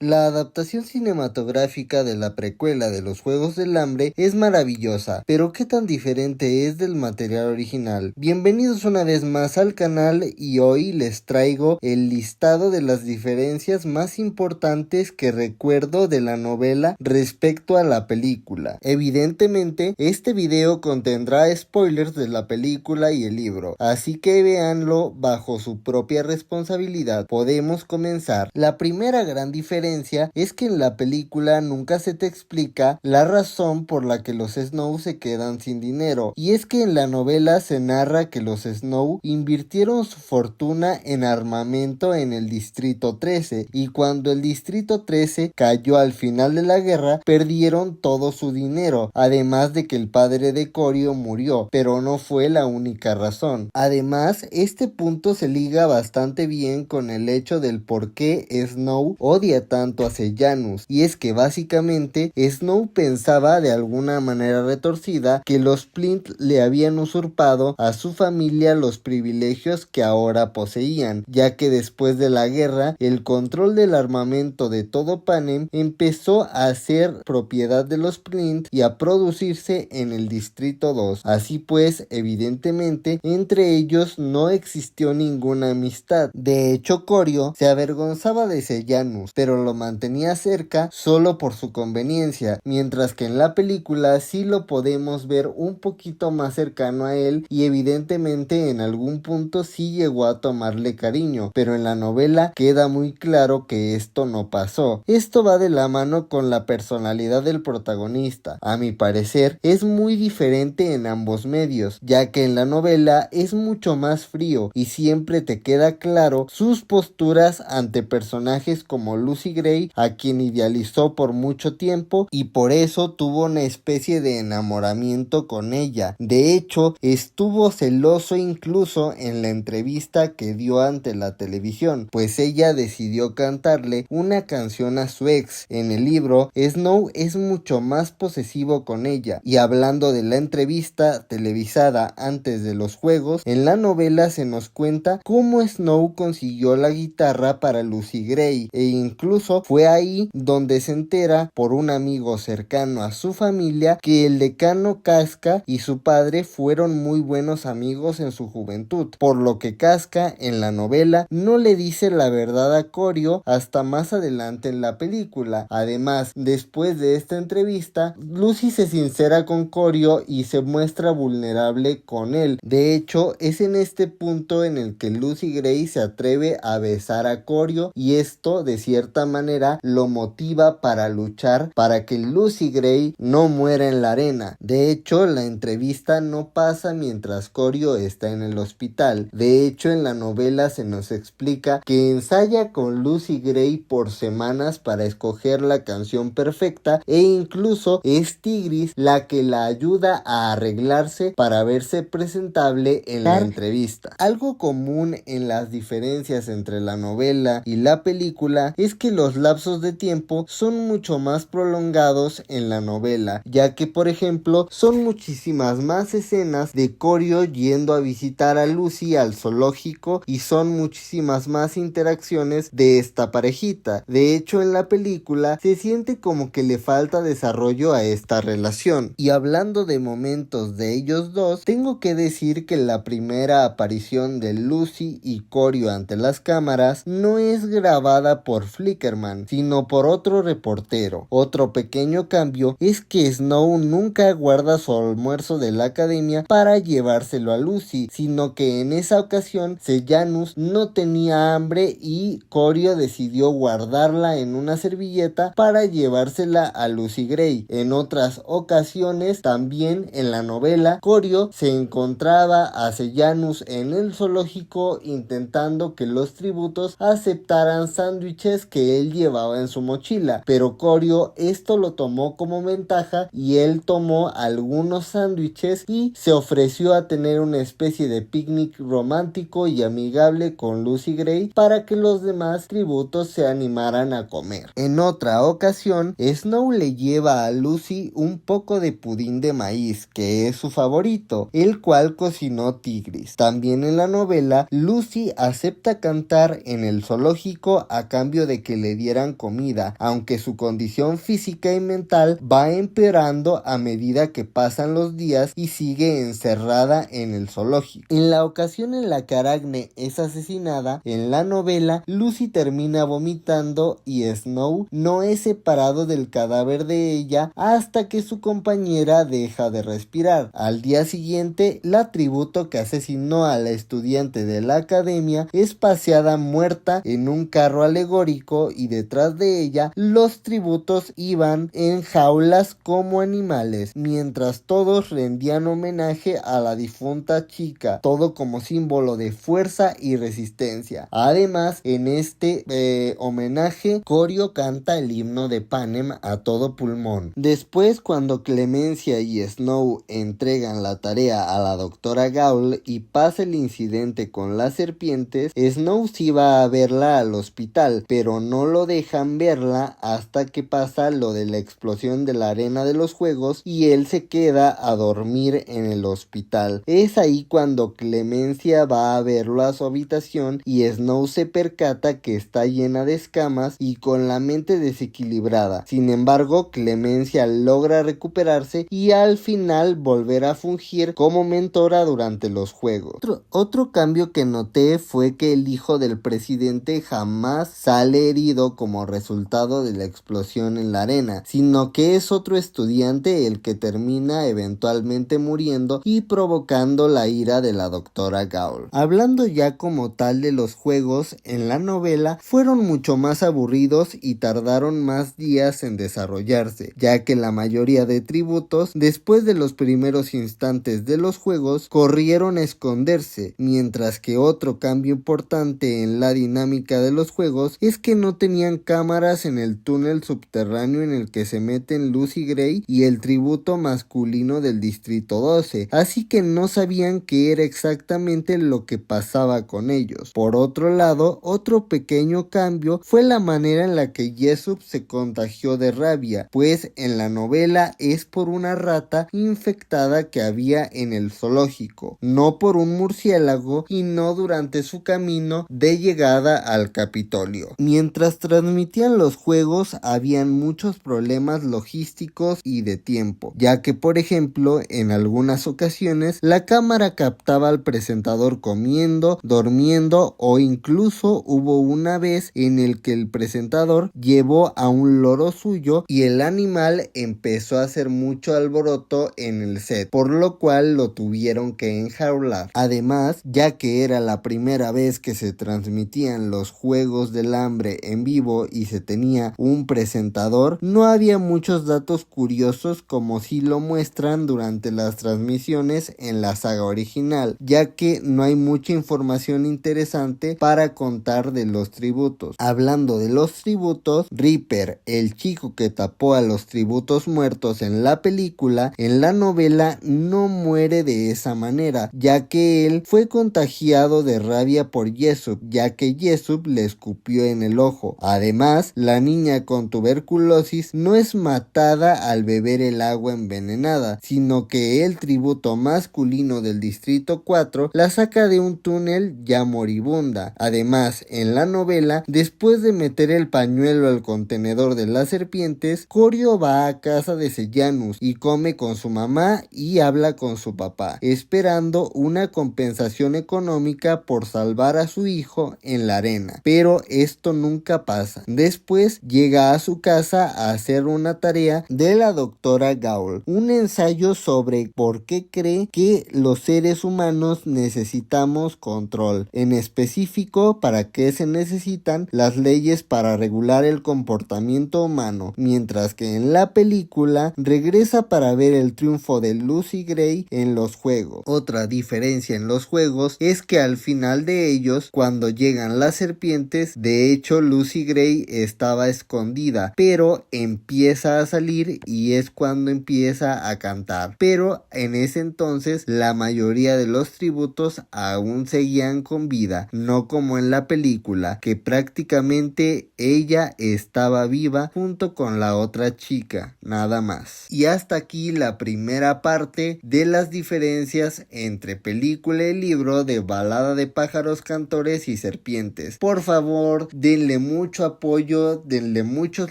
La adaptación cinematográfica de la precuela de los Juegos del Hambre es maravillosa, pero ¿qué tan diferente es del material original? Bienvenidos una vez más al canal y hoy les traigo el listado de las diferencias más importantes que recuerdo de la novela respecto a la película. Evidentemente, este video contendrá spoilers de la película y el libro, así que véanlo bajo su propia responsabilidad. Podemos comenzar. La primera gran diferencia es que en la película nunca se te explica la razón por la que los Snow se quedan sin dinero, y es que en la novela se narra que los Snow invirtieron su fortuna en armamento en el Distrito 13, y cuando el Distrito 13 cayó al final de la guerra, perdieron todo su dinero, además de que el padre de Corio murió, pero no fue la única razón. Además, este punto se liga bastante bien con el hecho del por qué Snow odia tanto a Sejanus, y es que básicamente Snow pensaba de alguna manera retorcida que los Flint le habían usurpado a su familia los privilegios que ahora poseían, ya que después de la guerra el control del armamento de todo Panem empezó a ser propiedad de los Flint y a producirse en el Distrito 2. Así pues, evidentemente, entre ellos no existió ninguna amistad. De hecho, Corio se avergonzaba de Sejanus, pero lo mantenía cerca solo por su conveniencia, mientras que en la película sí lo podemos ver un poquito más cercano a él y evidentemente en algún punto sí llegó a tomarle cariño, pero en la novela queda muy claro que esto no pasó. Esto va de la mano con la personalidad del protagonista. A mi parecer es muy diferente en ambos medios, ya que en la novela es mucho más frío y siempre te queda claro sus posturas ante personajes como Lucy Gray, a quien idealizó por mucho tiempo y por eso tuvo una especie de enamoramiento con ella. De hecho, estuvo celoso incluso en la entrevista que dio ante la televisión, pues ella decidió cantarle una canción a su ex. En el libro, Snow es mucho más posesivo con ella, y hablando de la entrevista televisada antes de los juegos, en la novela se nos cuenta cómo Snow consiguió la guitarra para Lucy Gray, e incluso fue ahí donde se entera por un amigo cercano a su familia que el decano Casca y su padre fueron muy buenos amigos en su juventud, por lo que Casca en la novela no le dice la verdad a Corio hasta más adelante en la película. Además, después de esta entrevista, Lucy se sincera con Corio y se muestra vulnerable con él. De hecho, es en este punto en el que Lucy Gray se atreve a besar a Corio, y esto de cierta manera lo motiva para luchar para que Lucy Gray no muera en la arena. De hecho, la entrevista no pasa mientras Corio está en el hospital. De hecho, en la novela se nos explica que ensaya con Lucy Gray por semanas para escoger la canción perfecta, e incluso es Tigris la que la ayuda a arreglarse para verse presentable en la entrevista. Algo común en las diferencias entre la novela y la película es que los lapsos de tiempo son mucho más prolongados en la novela, ya que por ejemplo son muchísimas más escenas de Corio yendo a visitar a Lucy al zoológico, y son muchísimas más interacciones de esta parejita. De hecho, en la película se siente como que le falta desarrollo a esta relación. Y hablando de momentos de ellos dos, tengo que decir que la primera aparición de Lucy y Corio ante las cámaras no es grabada por Flickerman, sino por otro reportero. Otro pequeño cambio es que Snow nunca guarda su almuerzo de la academia para llevárselo a Lucy, sino que en esa ocasión Sejanus no tenía hambre y Corio decidió guardarla en una servilleta para llevársela a Lucy Gray. En otras ocasiones, también en la novela, Corio se encontraba a Sejanus en el zoológico intentando que los tributos aceptaran sándwiches que él llevaba en su mochila, pero Corio esto lo tomó como ventaja y él tomó algunos sándwiches y se ofreció a tener una especie de picnic romántico y amigable con Lucy Gray para que los demás tributos se animaran a comer. En otra ocasión, Snow le lleva a Lucy un poco de pudín de maíz, que es su favorito, el cual cocinó Tigris. También en la novela, Lucy acepta cantar en el zoológico a cambio de que le le dieran comida, aunque su condición física y mental va empeorando a medida que pasan los días y sigue encerrada en el zoológico. En la ocasión en la que Arachne es asesinada, en la novela, Lucy termina vomitando y Snow no es separado del cadáver de ella hasta que su compañera deja de respirar. Al día siguiente, la tributo que asesinó a la estudiante de la academia es paseada muerta en un carro alegórico y detrás de ella los tributos iban en jaulas como animales, mientras todos rendían homenaje a la difunta chica, todo como símbolo de fuerza y resistencia. Además, en este homenaje, Corio canta el himno de Panem a todo pulmón. Después, cuando Clemencia y Snow entregan la tarea a la doctora Gaul y pasa el incidente con las serpientes, Snow sí va a verla al hospital, pero no lo dejan verla hasta que pasa lo de la explosión de la arena de los juegos y él se queda a dormir en el hospital. Es ahí cuando Clemencia va a verlo a su habitación y Snow se percata que está llena de escamas y con la mente desequilibrada. Sin embargo, Clemencia logra recuperarse y al final volver a fungir como mentora durante los juegos. Otro cambio que noté fue que el hijo del presidente jamás sale herido como resultado de la explosión en la arena, sino que es otro estudiante el que termina eventualmente muriendo y provocando la ira de la doctora Gaul. Hablando ya como tal de los juegos, en la novela fueron mucho más aburridos y tardaron más días en desarrollarse, ya que la mayoría de tributos, después de los primeros instantes de los juegos, corrieron a esconderse, mientras que otro cambio importante en la dinámica de los juegos es que no tenían cámaras en el túnel subterráneo en el que se meten Lucy Gray y el tributo masculino del Distrito 12, así que no sabían qué era exactamente lo que pasaba con ellos. Por otro lado, otro pequeño cambio fue la manera en la que Jessup se contagió de rabia, pues en la novela es por una rata infectada que había en el zoológico, no por un murciélago y no durante su camino de llegada al Capitolio. Mientras transmitían los juegos, habían muchos problemas logísticos y de tiempo, ya que por ejemplo en algunas ocasiones la cámara captaba al presentador comiendo, durmiendo o incluso hubo una vez en el que el presentador llevó a un loro suyo y el animal empezó a hacer mucho alboroto en el set, por lo cual lo tuvieron que enjaular. Además, ya que era la primera vez que se transmitían los Juegos del Hambre en vivo y se tenía un presentador, no había muchos datos curiosos como si lo muestran durante las transmisiones en la saga original, ya que no hay mucha información interesante para contar de los tributos. Hablando de los tributos, Reaper, el chico que tapó a los tributos muertos en la película, en la novela no muere de esa manera, ya que él fue contagiado de rabia por Jessup, ya que Jessup le escupió en el ojo. Además, la niña con tuberculosis no es matada al beber el agua envenenada, sino que el tributo masculino del Distrito 4 la saca de un túnel ya moribunda. Además, en la novela, después de meter el pañuelo al contenedor de las serpientes, Corio va a casa de Sejanus y come con su mamá y habla con su papá, esperando una compensación económica por salvar a su hijo en la arena. Pero esto nunca pasa. Después llega a su casa a hacer una tarea de la doctora Gaul, un ensayo sobre por qué cree que los seres humanos necesitamos control, en específico para qué se necesitan las leyes para regular el comportamiento humano, mientras que en la película regresa para ver el triunfo de Lucy Gray en los juegos. Otra diferencia en los juegos es que al final de ellos, cuando llegan las serpientes, de hecho Lucy Gray estaba escondida, pero empieza a salir y es cuando empieza a cantar. Pero en ese entonces la mayoría de los tributos aún seguían con vida, no como en la película, que prácticamente ella estaba viva junto con la otra chica, nada más. Y hasta aquí la primera parte de las diferencias entre película y libro de Balada de pájaros, cantores y serpientes. Por favor, denle mucho mucho apoyo, denle muchos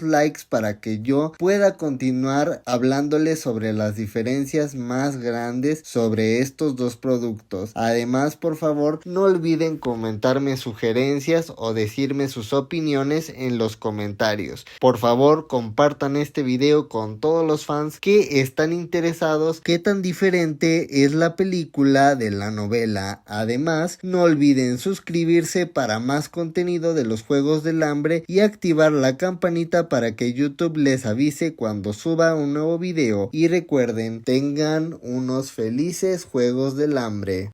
likes para que yo pueda continuar hablándoles sobre las diferencias más grandes sobre estos dos productos. Además, por favor, no olviden comentarme sugerencias o decirme sus opiniones en los comentarios. Por favor, compartan este video con todos los fans que están interesados qué tan diferente es la película de la novela. Además, no olviden suscribirse para más contenido de los Juegos del Hambre y activar la campanita para que YouTube les avise cuando suba un nuevo video. Y recuerden, tengan unos felices Juegos del Hambre.